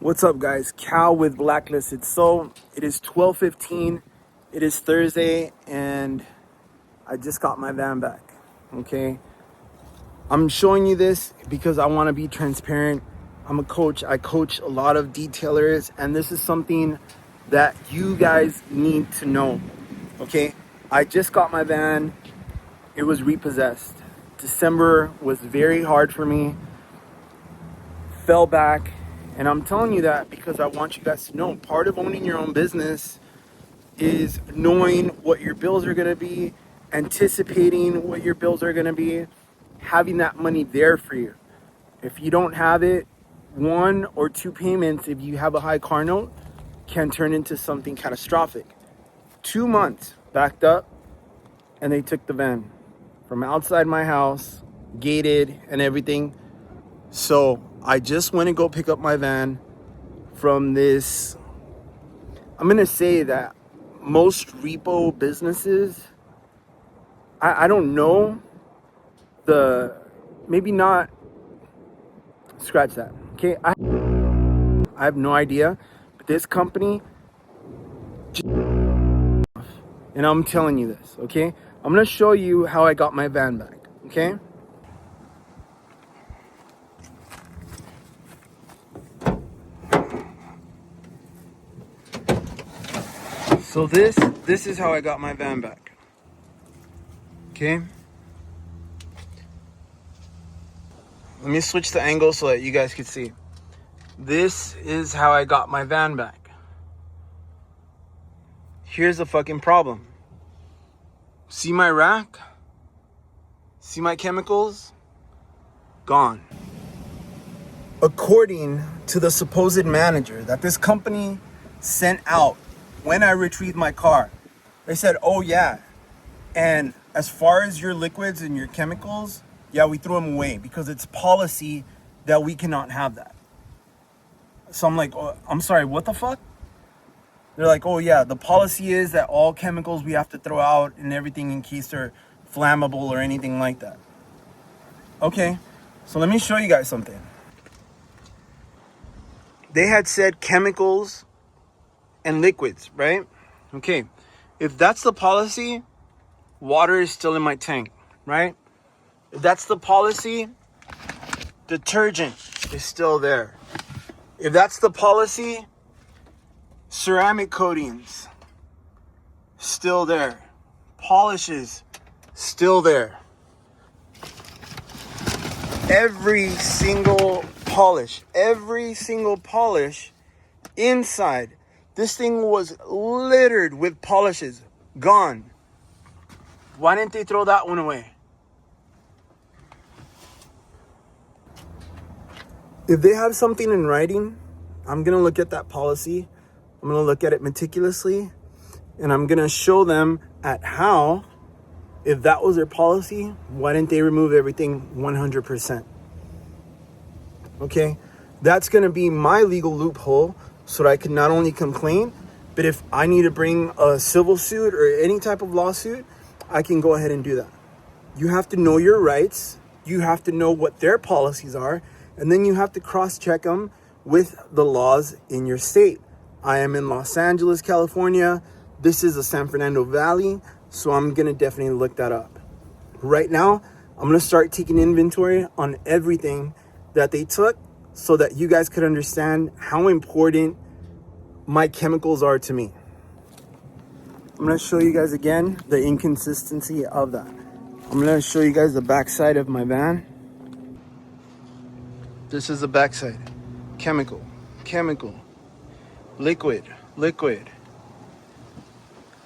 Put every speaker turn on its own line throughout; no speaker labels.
What's up, guys? Cal with Blacklisted. So it is 12:15. It is Thursday, and I just got my van back. Okay, I'm showing you this because I want to be transparent. I'm a coach. I coach a lot of detailers, and this is something that you guys need to know. Okay, I just got my van. It was repossessed. December was very hard for me. Fell back. And I'm telling you that because I want you guys to know part of owning your own business is knowing what your bills are going to be, anticipating what your bills are going to be, having that money there for you. If you don't have it, one or two payments, if you have a high car note, can turn into something catastrophic. 2 months backed up, and they took the van from outside my house, gated and everything. So I just went to go pick up my van from this. I'm going to say that most repo businesses, I don't know, maybe not, scratch that. Okay, I have no idea, but this company, and I'm telling you this, okay? I'm going to show you how I got my van back, okay? So this is how I got my van back. Okay? Let me switch the angle so that you guys can see. This is how I got my van back. Here's the fucking problem. See my rack? See my chemicals? Gone. According to the supposed manager that this company sent out when I retrieved my car, they said, oh yeah, and as far as your liquids and your chemicals, yeah, we threw them away because it's policy that we cannot have that. So I'm like, oh, I'm sorry, what the fuck? They're like, oh yeah, the policy is that all chemicals we have to throw out and everything in case they're flammable or anything like that. Okay, so let me show you guys something. They had said chemicals and liquids, right? Okay, if that's the policy, water is still in my tank, right? If that's the policy, detergent is still there. If that's the policy, ceramic coatings still there. Polishes still there. Every single polish inside, this thing was littered with polishes, gone. Why didn't they throw that one away? If they have something in writing, I'm going to look at that policy. I'm going to look at it meticulously, and I'm going to show them at how, if that was their policy, why didn't they remove everything 100%? Okay? That's going to be my legal loophole so that I can not only complain, but if I need to bring a civil suit or any type of lawsuit, I can go ahead and do that. You have to know your rights. You have to know what their policies are, and then you have to cross-check them with the laws in your state. I am in Los Angeles, California. This is the San Fernando Valley, so I'm going to definitely look that up. Right now, I'm going to start taking inventory on everything that they took so that you guys could understand how important my chemicals are to me. I'm going to show you guys again the inconsistency of that. I'm going to show you guys the backside of my van. This is the backside. Chemical, liquid, liquid,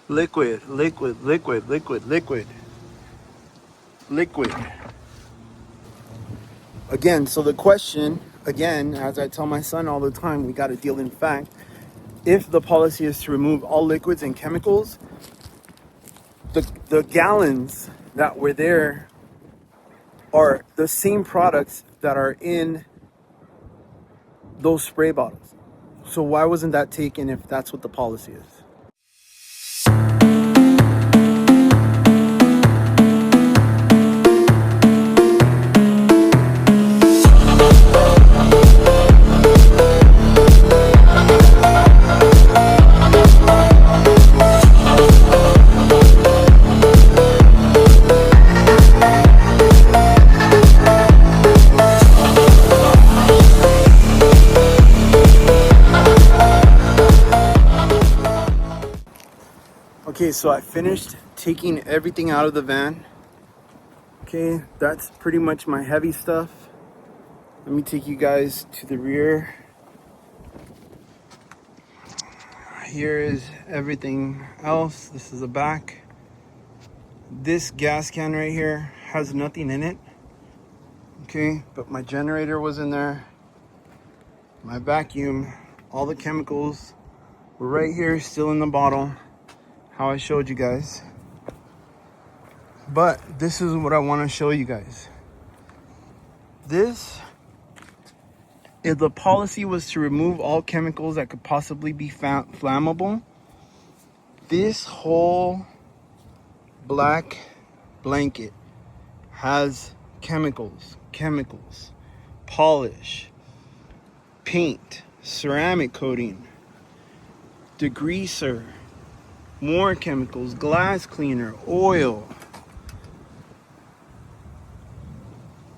liquid, liquid, liquid, liquid, liquid, liquid. Again, so the question, again, as I tell my son all the time, we got to deal in fact. If the policy is to remove all liquids and chemicals, the gallons that were there are the same products that are in those spray bottles. So why wasn't that taken if that's what the policy is? Okay, so I finished taking everything out of the van. Okay, that's pretty much my heavy stuff. Let me take you guys to the rear. Here is everything else. This is the back. This gas can right here has nothing in it. Okay, but my generator was in there. My vacuum, all the chemicals were right here, still in the bottle, how I showed you guys. But this is what I want to show you guys. This, if the policy was to remove all chemicals that could possibly be flammable, this whole black blanket has chemicals, polish, paint, ceramic coating, degreaser, more chemicals, glass cleaner, oil,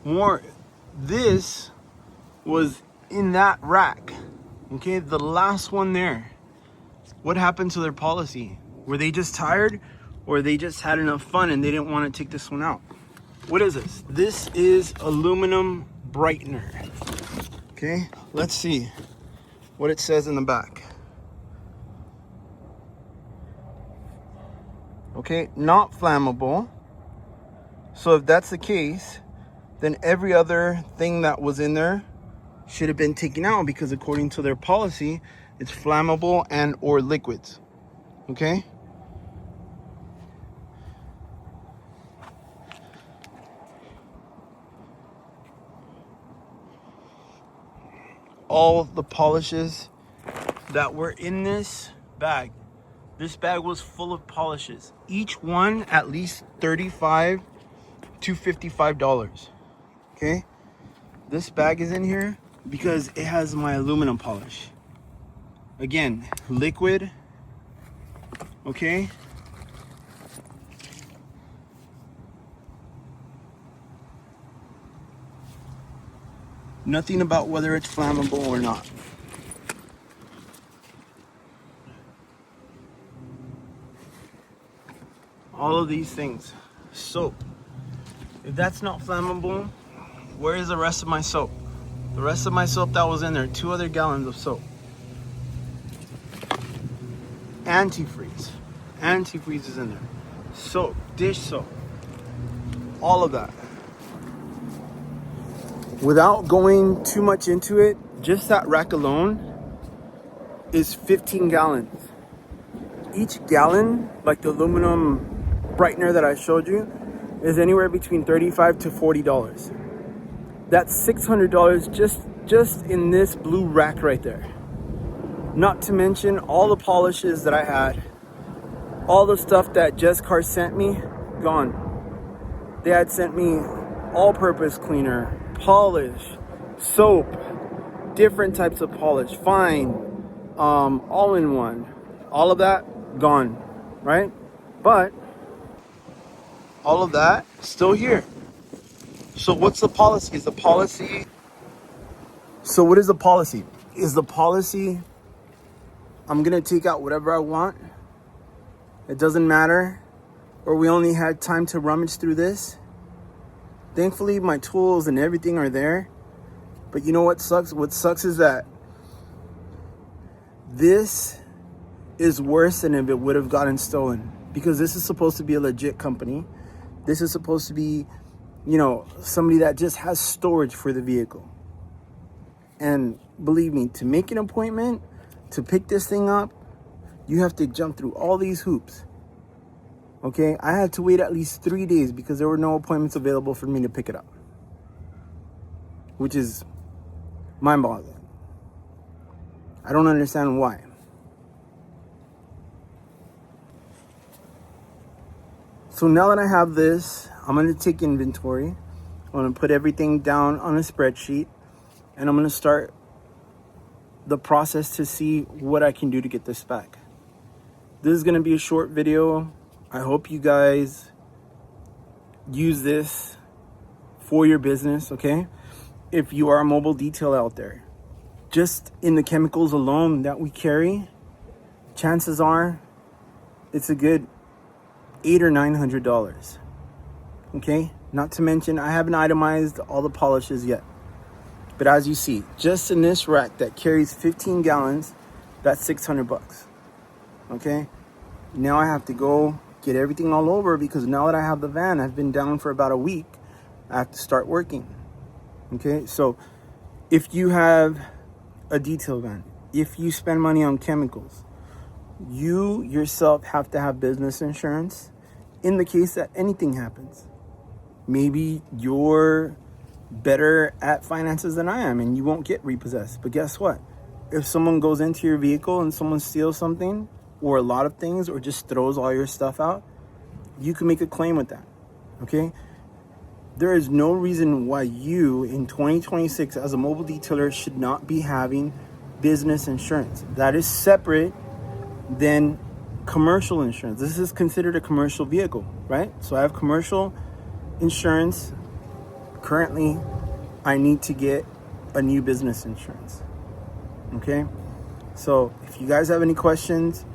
more. This was in that rack. Okay, the last one there. What happened to their policy? Were they just tired, or they just had enough fun and they didn't want to take this one out? What is this? This is aluminum brightener. Okay, let's see what it says in the back. Okay, not flammable. So if that's the case, then every other thing that was in there should have been taken out, because according to their policy, it's flammable and or liquids. Okay? All the polishes that were in this bag. This bag was full of polishes. Each one at least $35 to $55. Okay? This bag is in here because it has my aluminum polish. Again, liquid. Okay? Nothing about whether it's flammable or not. All of these things. Soap. If that's not flammable, where is the rest of my soap? The rest of my soap that was in there, 2 other gallons of soap. Antifreeze. Antifreeze is in there. Soap, dish soap. All of that. Without going too much into it, just that rack alone is 15 gallons. Each gallon, like the aluminum brightener that I showed you, is anywhere between $35 to $40. That's $600 just in this blue rack right there. Not to mention all the polishes that I had, all the stuff that Just Car sent me, gone. They had sent me all-purpose cleaner, polish, soap, different types of polish, fine, all-in-one. All of that gone, right? But all of that still here. So what's the policy? Is the policy... So what is the policy? Is the policy, I'm gonna take out whatever I want, it doesn't matter, or we only had time to rummage through this? Thankfully, my tools and everything are there. But you know what sucks? What sucks is that this is worse than if it would have gotten stolen. Because this is supposed to be a legit company. This is supposed to be, you know, somebody that just has storage for the vehicle. And believe me, to make an appointment, to pick this thing up, you have to jump through all these hoops. Okay, I had to wait at least 3 days because there were no appointments available for me to pick it up. Which is mind-boggling. I don't understand why. So now that I have this, I'm going to take inventory. I'm going to put everything down on a spreadsheet. And I'm going to start the process to see what I can do to get this back. This is going to be a short video. I hope you guys use this for your business, okay? If you are a mobile detail out there, just in the chemicals alone that we carry, chances are it's a good $800 or $900. Okay, not to mention I haven't itemized all the polishes yet. But as you see, just in this rack that carries 15 gallons, that's $600. Okay, now I have to go get everything all over because now that I have the van, I've been down for about a week. I have to start working. Okay, so if you have a detail van, if you spend money on chemicals, you yourself have to have business insurance in the case that anything happens. Maybe you're better at finances than I am and you won't get repossessed. But guess what? If someone goes into your vehicle and someone steals something or a lot of things or just throws all your stuff out, you can make a claim with that. Okay? There is no reason why you in 2026 as a mobile detailer should not be having business insurance. That is separate than commercial insurance. This is considered a commercial vehicle, right? So I have commercial insurance. Currently, I need to get a new business insurance. Okay? So if you guys have any questions,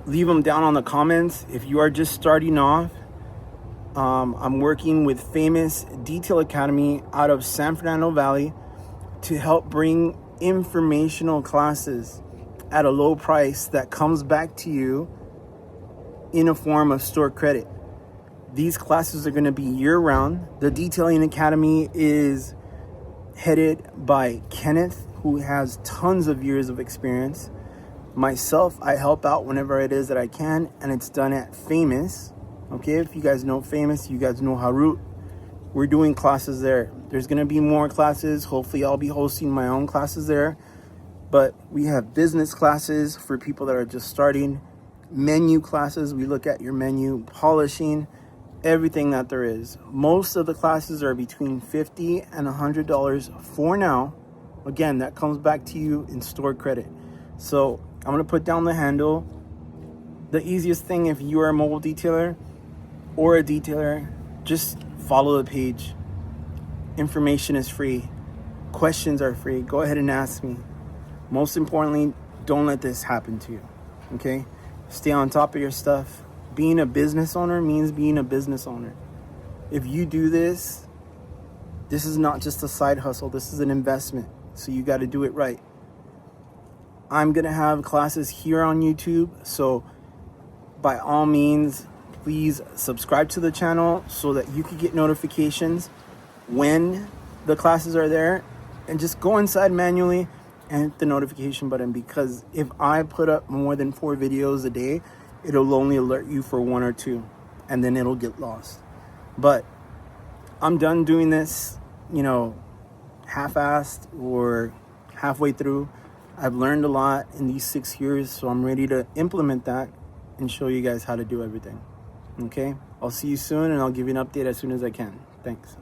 leave them down on the comments. If you are just starting off, I'm working with Famous Detail Academy out of San Fernando Valley to help bring informational classes at a low price that comes back to you in a form of store credit. These classes are going to be year-round. The Detailing Academy is headed by Kenneth, who has tons of years of experience. Myself, I help out whenever it is that I can, and it's done at Famous. Okay, if you guys know Famous, you guys know Harut. We're doing classes there. There's going to be more classes. Hopefully, I'll be hosting my own classes there. But we have business classes for people that are just starting. Menu classes, we look at your menu, polishing, everything that there is. Most of the classes are between $50 and $100 for now. Again, that comes back to you in store credit. So I'm going to put down the handle. The easiest thing, if you are a mobile detailer or a detailer, just follow the page. Information is free. Questions are free. Go ahead and ask me. Most importantly, don't let this happen to you. Okay? Stay on top of your stuff. Being a business owner means being a business owner. If you do this, this is not just a side hustle. This is an investment. So you got to do it right. I'm going to have classes here on YouTube. So by all means, please subscribe to the channel so that you can get notifications when the classes are there. And just go inside manually and hit the notification button, because if I put up more than 4 videos a day, it'll only alert you for 1 or 2 and then it'll get lost. But I'm done doing this, half-assed or halfway through. I've learned a lot in these 6 years, so I'm ready to implement that and show you guys how to do everything. Okay? I'll see you soon and I'll give you an update as soon as I can. Thanks.